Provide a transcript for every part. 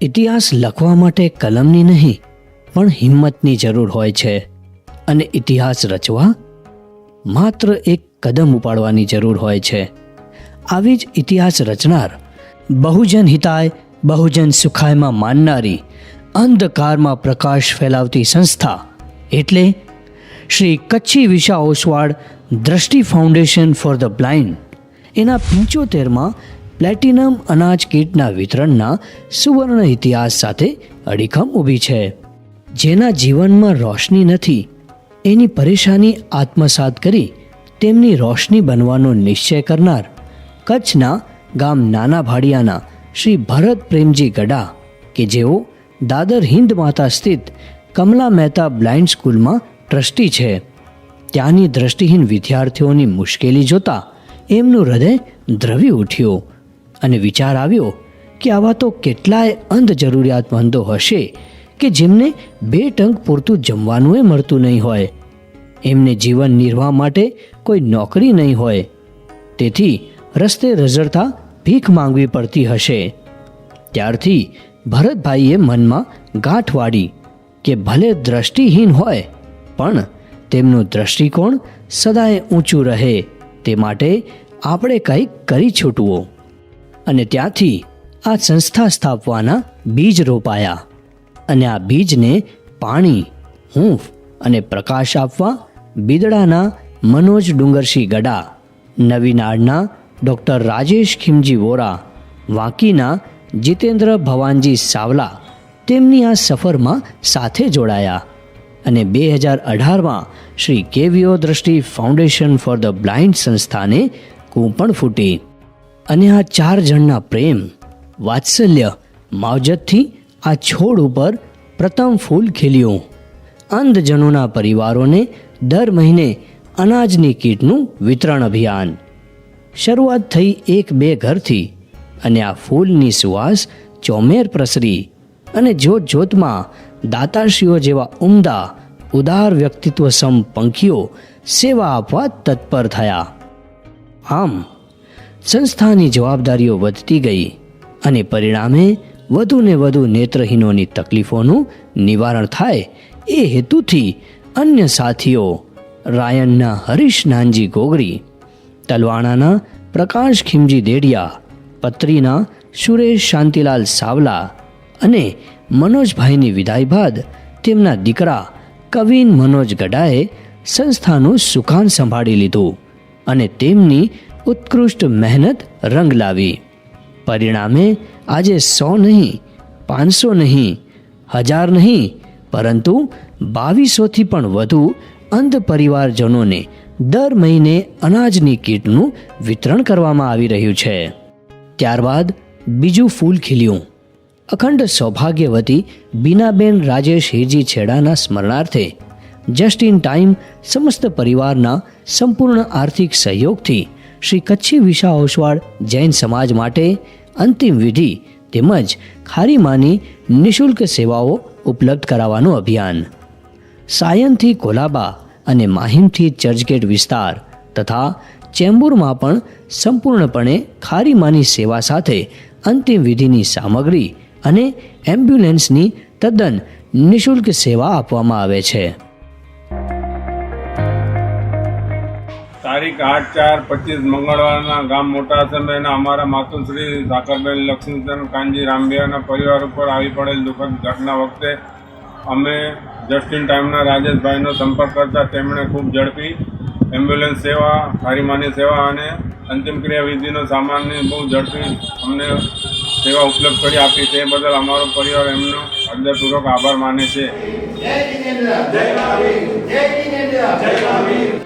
ઇતિહાસ લખવા માટે કલમની નહીં પણ હિંમતની જરૂર હોય છે, અને ઇતિહાસ રચવા માત્ર એક કદમ ઉપાડવાની જરૂર હોય છે. આવી જ ઇતિહાસ રચનાર, બહુજન હિતાય બહુજન સુખાયમાં માનનારી, અંધકારમાં પ્રકાશ ફેલાવતી સંસ્થા એટલે શ્રી કચ્છી વિશા ઓસવાડ દ્રષ્ટિ ફાઉન્ડેશન ફોર ધ બ્લાઇન્ડ. એના 75માં પ્લેટિનમ અનાજ કીટના વિતરણના સુવર્ણ ઇતિહાસ સાથે અડીખમ ઊભી છે. જેના જીવનમાં રોશની નથી, એની પરેશાની આત્મસાત કરી તેમની રોશની બનવાનો નિશ્ચય કરનાર કચ્છના ગામ નાના ભાડિયાના શ્રી ભરત પ્રેમજી ગડા, કે જેઓ દાદર હિન્દ માતા સ્થિત કમલા મહેતા બ્લાઇન્ડ સ્કૂલમાં ટ્રસ્ટી છે. ત્યાંની દ્રષ્ટિહીન વિદ્યાર્થીઓની મુશ્કેલી જોતા એમનું હૃદય દ્રવી ઉઠ્યું અને વિચાર આવ્યો કે આવા તો કેટલાય અંધ જરૂરિયાતમંદો હશે કે જેમને 2 ટંક પૂરતું જમવાનું મળતું નહીં હોય, એમને જીવન નિર્વાહ માટે કોઈ નોકરી નહીં હોય, તેથી રસ્તે રઝળતા ભીખ માંગવી પડતી હશે. ત્યારથી ભરતભાઈએ મનમાં ગાંઠ વાળી કે ભલે દ્રષ્ટિહીન હોય પણ તેમનું દ્રષ્ટિકોણ સદાય ઊંચું રહે તે માટે આપણે કંઈક કરી છૂટવું. અને ત્યાંથી આ સંસ્થા સ્થાપવાના બીજ રોપાયા, અને આ બીજને પાણી, હૂંફ અને પ્રકાશ આપવા બિદડાના મનોજ ડુંગરસિંહ ગડા, નવીનાળના ડૉક્ટર રાજેશ ખીમજી વોરા, વાંકીના જીતેન્દ્ર ભવાનજી સાવલા તેમની આ સફરમાં સાથે જોડાયા, અને 2018માં શ્રી કેવીઓ દ્રષ્ટિ ફાઉન્ડેશન ફોર ધ બ્લાઇન્ડ સંસ્થાને કૂંપણ ફૂટી. અને આ 4 જણના પ્રેમ, વાત્સલ્ય, માવજતથી આ છોડ ઉપર પ્રથમ ફૂલ ખીલ્યું. અંધજનોના પરિવારોને દર મહિને અનાજની કીટનું વિતરણ અભિયાન. શરૂઆત થઈ 1-2 ઘરથી, અને આ ફૂલની સુવાસ ચોમેર પ્રસરી, અને જોત જોતમાં દાતાશ્રીઓ જેવા ઉમદા ઉદાર વ્યક્તિત્વ સમ પંખીઓ સેવા આપવા તત્પર થયા. આમ સંસ્થાની જવાબદારીઓ વધતી ગઈ, અને પરિણામે વધુને વધુ નેત્રહીનોની તકલીફોનું નિવારણ થાય એ હેતુથી અન્ય સાથીઓ રાયણના હરીશ નાનજી ગોગરી, તલવાણાના પ્રકાશ ખીમજી દેડિયા, પત્રીના સુરેશ શાંતિલાલ સાવલા અને મનોજભાઈની વિદાય બાદ તેમના દીકરા કવિન મનોજ ગડાએ સંસ્થાનું સુકાન સંભાળી લીધું, અને તેમની ઉત્કૃષ્ટ મહેનત રંગ લાવી. પરિણામે આજે 100 નહીં, 500 નહીં, 1000 નહીં, પરંતુ 2200થી પણ વધુ અંધ પરિવારજનોને દર મહિને અનાજની કીટનું વિતરણ કરવામાં આવી રહ્યું છે. ત્યારબાદ બીજું ફૂલ ખીલ્યું. અખંડ સૌભાગ્યવતી બીનાબેન રાજેશ હિરજી છેડાના સ્મરણાર્થે જસ્ટ ઇન ટાઈમ સમસ્ત પરિવારના સંપૂર્ણ આર્થિક સહયોગથી શ્રી કચ્છી વિશા ઓસવાડ જૈન સમાજ માટે અંતિમ વિધિ તેમજ ખારીમાની નિઃશુલ્ક સેવાઓ ઉપલબ્ધ કરાવવાનું અભિયાન. સાયનથી કોલાબા અને માહિમથી ચર્ચગેટ વિસ્તાર તથા ચેમ્બુરમાં પણ સંપૂર્ણપણે ખારીમાની સેવા સાથે અંતિમ વિધિની સામગ્રી અને એમ્બ્યુલન્સની તદ્દન નિઃશુલ્ક સેવા આપવામાં આવે છે. તારીખ 8/4/25 મંગળવારના ગામ મોટા સમયના અમારા માતુશ્રી સાકરબેન લક્ષ્મીચંદ કાનજી રામબિયાના પરિવાર ઉપર આવી પડેલ દુઃખદ ઘટના વખતે અમે જસ્ટ ઇન ટાઈમના રાજેશભાઈનો સંપર્ક કરતા તેમણે ખૂબ ઝડપી એમ્બ્યુલન્સ સેવા, ખારીમાની સેવા અને અંતિમ ક્રિયા વિધિનો સામાનની બહુ ઝડપી અમને સેવા ઉપલબ્ધ કરી આપી. તે બદલ અમારો પરિવાર એમનો હૃદયપૂર્વક આભાર માને છે. જય જિનેન્દ્ર, જય મહાવીર, જય જિનેન્દ્ર, જય મહાવીર.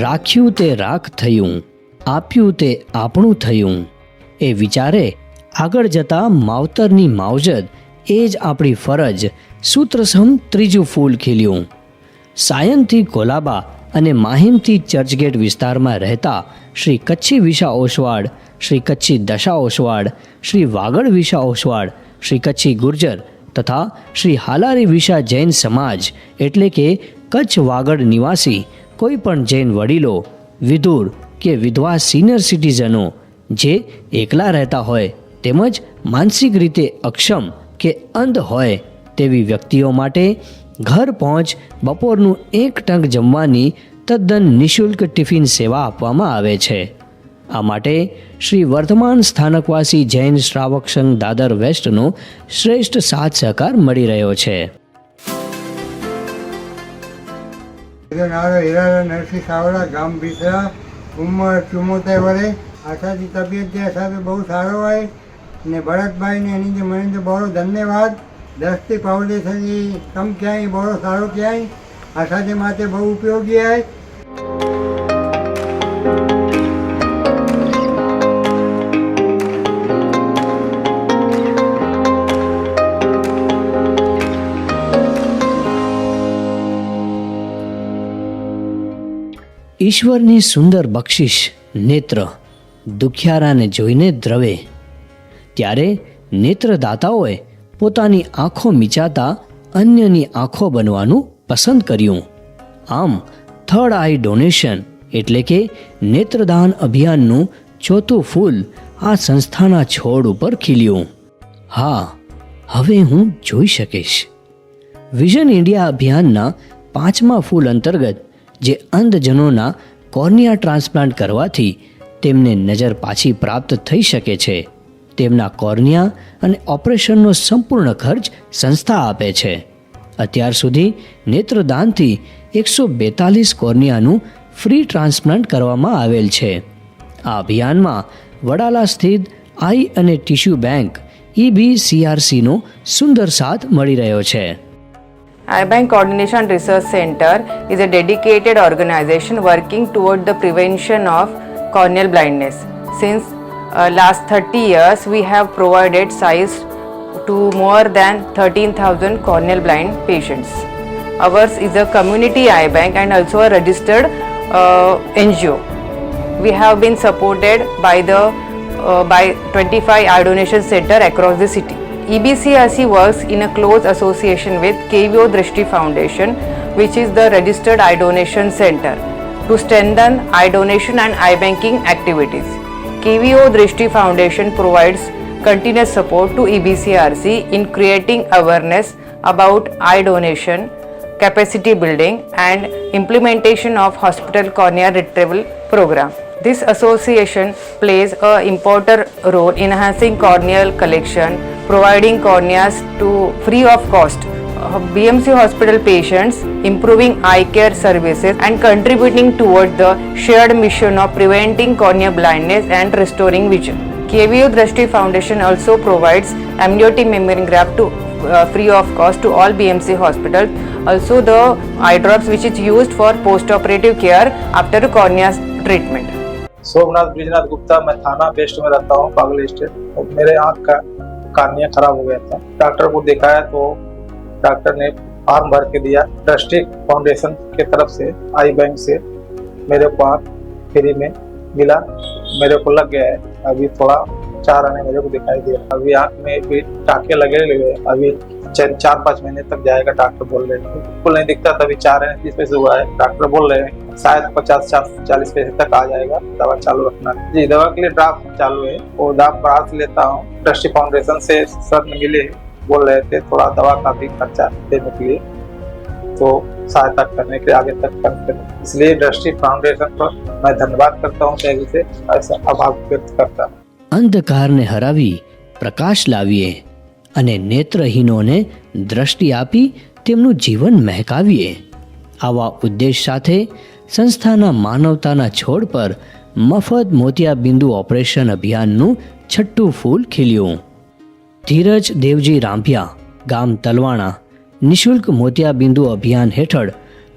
રાખ્યું તે રાખ થયું, આપ્યું તે આપણું થયું, એ વિચારે આગળ જતા માવતરની માવજત એ જ આપણી ફરજ સૂત્રસમ ત્રીજું ફૂલ ખીલ્યું. સાયનથી કોલાબા અને માહિમથી ચર્ચગેટ વિસ્તારમાં રહેતા શ્રી કચ્છી વિશા ઓસવાડ શ્રી કચ્છી દશા ઓસવાડ, શ્રી વાગડ વિશા ઓસવાડ, શ્રી કચ્છી ગુર્જર તથા શ્રી હાલારી વિશા જૈન સમાજ એટલે કે કચ્છ વાગડ નિવાસી કોઈ પણ જૈન વડીલો, વિધુર કે વિધવા સિનિયર સિટીઝનો જે એકલા રહેતા હોય તેમજ માનસિક રીતે અક્ષમ કે અંધ હોય તેવી વ્યક્તિઓ માટે ઘર પહોંચ બપોરનું 1 ટંક જમવાની તદ્દન નિઃશુલ્ક ટિફિન સેવા આપવામાં આવે છે. આ માટે શ્રી વર્તમાન સ્થાનકવાસી જૈન શ્રાવક સંઘ દાદર વેસ્ટનો શ્રેષ્ઠ સાથ સહકાર મળી રહ્યો છે. નારો હિરાલા નરસિંહ સાવડા, ગામ ભીસરા, ઉંમર 74 વર્ષ. આશાથી તબિયત જે સાથે બહુ સારો હોય ને ભરતભાઈને એની જે મને તો બહુ ધન્યવાદ. દ્રષ્ટિ ફાઉન્ડેશન કમ ક્યાંય બહુ સારો ક્યાંય આશાથી માટે બહુ ઉપયોગી હોય. ઈશ્વરની સુંદર બક્ષિશ નેત્ર દુખિયારાને જોઈને દ્રવે. ત્યારે નેત્રદાતાઓએ પોતાની આંખો મીચાતા અન્યની આંખો બનવાનું પસંદ કર્યું. આમ થર્ડ આઈ ડોનેશન એટલે કે નેત્રદાન અભિયાનનું ચોથું ફૂલ આ સંસ્થાના છોડ ઉપર ખીલ્યું. હા, હવે હું જોઈ શકીશ. વિઝન ઇન્ડિયા અભિયાનના 5મા ફૂલ અંતર્ગત જે અંધજનોના કોર્નિયા ટ્રાન્સપ્લાન્ટ કરવાથી તેમને નજર પાછી પ્રાપ્ત થઈ શકે છે, તેમના કોર્નિયા અને ઓપરેશનનો સંપૂર્ણ ખર્ચ સંસ્થા આપે છે. અત્યાર સુધી નેત્રદાનથી 142 કોર્નિયાનું ફ્રી ટ્રાન્સપ્લાન્ટ કરવામાં આવેલ છે. આ અભિયાનમાં વડાલા સ્થિત આઈ અને ટિશ્યુ બેંક EBCRCનો સુંદર સાથ મળી રહ્યો છે. iBank Coordination Research Center is a dedicated organization working toward the prevention of corneal blindness. Since last 30 years, we have provided sight to more than 13,000 corneal blind patients. Ours is a community eye bank and also a registered NGO. We have been supported by 25 eye donation center across the city. EBCRC works in a close association with KVO Drishti Foundation, which is the registered eye donation center, to strengthen eye donation and eye banking activities. KVO Drishti Foundation provides continuous support to EBCRC in creating awareness about eye donation, capacity building and implementation of hospital cornea retrieval program. This association plays an important role in enhancing corneal collection, providing corneas to free of cost BMC hospital patients, improving eye care services and contributing towards the shared mission of preventing corneal blindness and restoring vision. KVO Drishti Foundation also provides amniotic membrane graft to free of cost to all BMC hospitals. Also the eye drops which is used for post-operative care after cornea treatment. Somnath Brijnath Gupta, मैं थाना best में रहता हूँ, पागल state. मेरे आँख का cornea खराब हो गया था। डॉक्टर को दिखाया तो डॉक्टर ने फॉर्म भर के दिया। दृष्टि फाउंडेशन के तरफ से आई बैंक से मेरे को आँख फ्री में मिला, मेरे को लग गया है। अभी थोड़ा 4 आने मेरे को दिखाई दिया। अभी आँख में भी टाँके लगे हुए, अभी 4-5 महीने तक जाएगा, डॉक्टर बोल रहे हैं। बिल्कुल नहीं दिखता, तभी 4 आने 30 पैसे हुआ है। डॉक्टर बोल रहे हैं शायद 50-40 पैसे तक आ जाएगा, दवा चालू रखना। जी, दवा के लिए ड्राफ्ट चालू है, वो ड्राफ्ट बाहर से लेता हूँ। दृष्टि फाउंडेशन से सर मिले, बोल रहे थे थोड़ा दवा का भी खर्चा देने के लिए, तो सहायता करने के आगे तक करते हैं। इसलिए दृष्टि फाउंडेशन पर मैं धन्यवाद करता हूँ, तहे से ऐसा आभार व्यक्त करता हूँ। અંધકારને હરાવી પ્રકાશ લાવીએ અને નેત્રહીનોને દ્રષ્ટિ આપી તેમનું જીવન મહેકાવીએ. આવા ઉદ્દેશ સાથે સંસ્થાના માનવતાના છોડ પર મફત મોતિયાબિંદુ ઓપરેશન અભિયાનનું 6ઠ્ઠું ફૂલ ખીલ્યું. ધીરજ દેવજી રાંભિયા, ગામ તલવાણા, નિઃશુલ્ક મોતિયાબિંદુ અભિયાન હેઠળ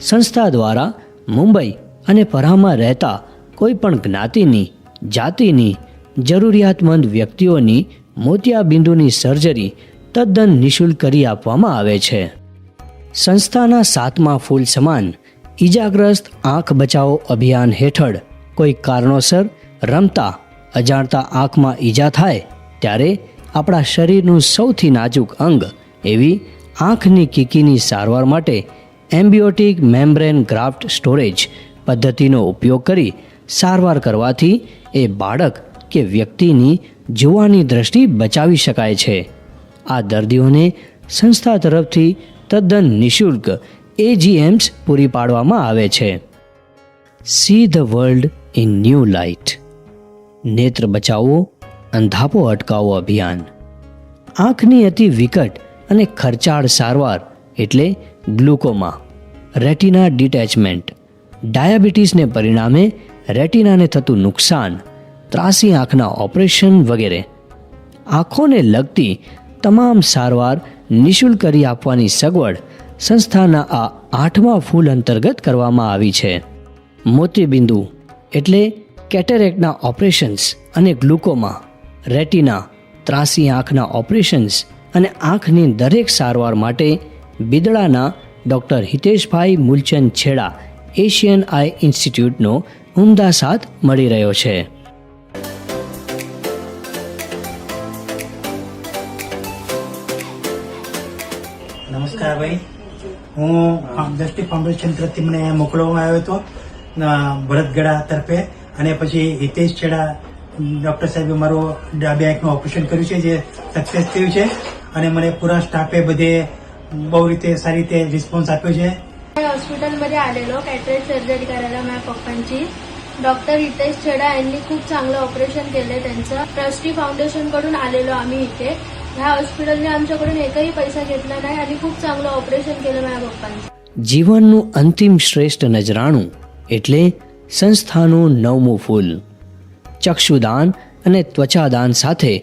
સંસ્થા દ્વારા મુંબઈ અને પરામાં રહેતા કોઈ પણ જ્ઞાતિની, જાતિની જરૂરિયાતમંદ વ્યક્તિઓની મોતિયાબિંદુની સર્જરી તદ્દન નિઃશુલ્ક કરી આપવામાં આવે છે. સંસ્થાના 7મા ફૂલ સમાન ઇજાગ્રસ્ત આંખ બચાવો અભિયાન હેઠળ કોઈ કારણોસર રમતા અજાણતા આંખમાં ઈજા થાય ત્યારે આપણા શરીરનું સૌથી નાજુક અંગ એવી આંખની કીકીની સારવાર માટે એમ્બિયોટિક મેમ્બ્રેન ગ્રાફ્ટ સ્ટોરેજ પદ્ધતિનો ઉપયોગ કરી સારવાર કરવાથી એ બાળક કે વ્યક્તિની જોવાની દ્રષ્ટિ બચાવી શકાય છે. આ દર્દીઓને સંસ્થા તરફથી તદ્દન નિઃશુલ્ક AGMs પૂરી પાડવામાં આવે છે. See the world in new light. નેત્ર બચાવો, અંધાપો અટકાવો અભિયાન. આંખની અતિ વિકટ અને ખર્ચાળ સારવાર એટલે ગ્લુકોમા, રેટિના ડિટેચમેન્ટ, ડાયાબિટીસને પરિણામે રેટિનાને થતું નુકસાન, ત્રાસી આંખના ઓપરેશન વગેરે. આંખોને લગતી તમામ સારવાર નિઃશુલ્ક કરી આપવાની સગવડ સંસ્થાના આ 8મા ફૂલ અંતર્ગત કરવામાં આવી છે. મોતીબિંદુ એટલે કેટેરેક્ટના ઓપરેશન્સ અને ગ્લુકોમા, રેટિના, ત્રાસી આંખના ઓપરેશન્સ અને આંખની દરેક સારવાર માટે બિદડાના ડૉક્ટર હિતેશભાઈ મૂલચંદ છેડા એશિયન આઈ ઇન્સ્ટિટ્યૂટનો ઉમદા સાથ મળી રહ્યો છે. નમસ્કાર ભાઈ, હું દ્રષ્ટિ ફાઉન્ડેશન તરફથી મને મોકલવામાં આવ્યો હતો ભરતગડા તરફે, અને પછી હિતેશ છેડા ડૉક્ટર સાહેબે મારું ડાબી આંખનું ઓપરેશન કર્યું છે જે સક્સેસ થયું છે, અને મને પૂરા સ્ટાફે બધે બહુ રીતે सारी રીતે रिस्पॉन्स आप्यो છે. हॉस्पिटलमध्ये आलेलो कॅटरेक्ट सर्जरी करायला माझ्या पप्पांची. डॉक्टर हितेश छेडा यांनी खूप चांगलं ऑपरेशन केलं त्यांचं. ट्रस्टी फाउंडेशन कडून आलेलो आम्ही इथे. ह्या हॉस्पिटलने आमच्याकडून एकही पैसा घेतला नाही आणि खूप चांगलं ऑपरेशन केलं माझ्या पप्पांचं. જીવનનું અંતિમ શ્રેષ્ઠ નજરાણું એટલે સંસ્થાનું 9મું ફૂલ. ચક્ષુદાન અને ત્વચાદાન સાથે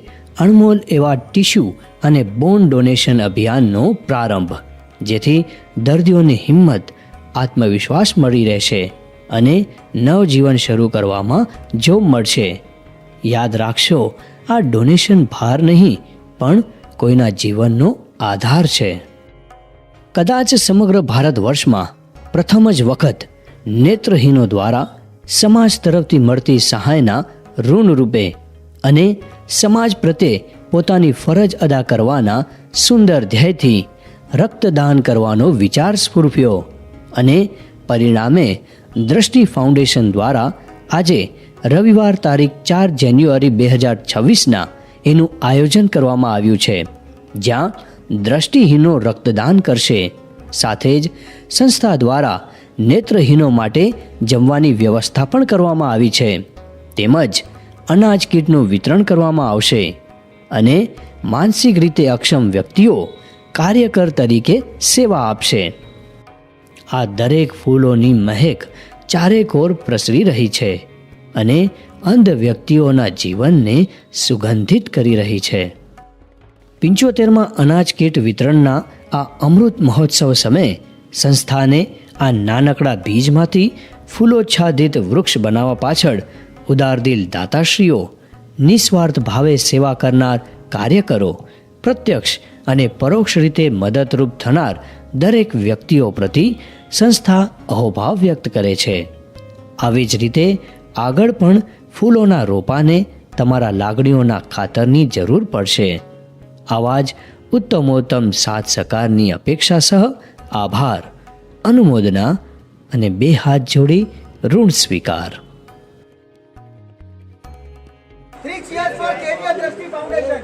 અણમોલ એવા ટિશ્યુ અને બોન ડોનેશન અભિયાનનો પ્રારંભ, જેથી દર્દીઓને હિંમત, આત્મવિશ્વાસ મળી રહેશે અને નવજીવન શરૂ કરવામાં જોમ મળશે. યાદ રાખશો, આ ડોનેશન ભાર નહીં પણ કોઈના જીવનનો આધાર છે. કદાચ સમગ્ર ભારત વર્ષમાં પ્રથમ જ વખત નેત્રહીનો દ્વારા સમાજ તરફથી મળતી સહાયના ઋણ રૂપે અને સમાજ પ્રત્યે પોતાની ફરજ અદા કરવાના સુંદર ધ્યેયથી રક્તદાન કરવાનો વિચાર સ્ફૂર્યો, અને પરિણામે દ્રષ્ટિ ફાઉન્ડેશન દ્વારા આજે રવિવાર તારીખ 4 જાન્યુઆરી 2026ના એનું આયોજન કરવામાં આવ્યું છે, જ્યાં દ્રષ્ટિહીનો રક્તદાન કરશે. સાથે જ સંસ્થા દ્વારા નેત્રહીનો માટે જમવાની વ્યવસ્થા પણ કરવામાં આવી છે, તેમજ અનાજ કીટનું વિતરણ કરવામાં આવશે, અને માનસિક રીતે અક્ષમ વ્યક્તિઓ કાર્યકર તરીકે સેવા આપશે. આ દરેક ફૂલોની મહેક ચારેકોર પ્રસરી રહી છે અને અંધ વ્યક્તિઓના જીવનને સુગંધિત કરી રહી છે. 75માં અનાજ કીટ વિતરણના આ અમૃત મહોત્સવ સમયે સંસ્થાને આ નાનકડા બીજમાંથી ફૂલોચ્છાદિત વૃક્ષ બનાવવા પાછળ ઉદારદિલ દાતાશ્રીઓ, નિસ્વાર્થ ભાવે સેવા કરનાર કાર્યકરો, પ્રત્યક્ષ અને પરોક્ષ રીતે મદદરૂપ થનાર દરેક વ્યક્તિઓ પ્રતિ સંસ્થા અહોભાવ વ્યક્ત કરે છે. આવી જ રીતે આગળ પણ ફૂલોના રોપાને તમારા લાગણીઓના ખાતરની જરૂર પડશે. આવા જ ઉત્તમોત્તમ સાથ સહકારની અપેક્ષા સહ આભાર, અનુમોદના અને 2 હાથ જોડી ઋણ સ્વીકાર. 3 cheers for KBR Drashti Foundation.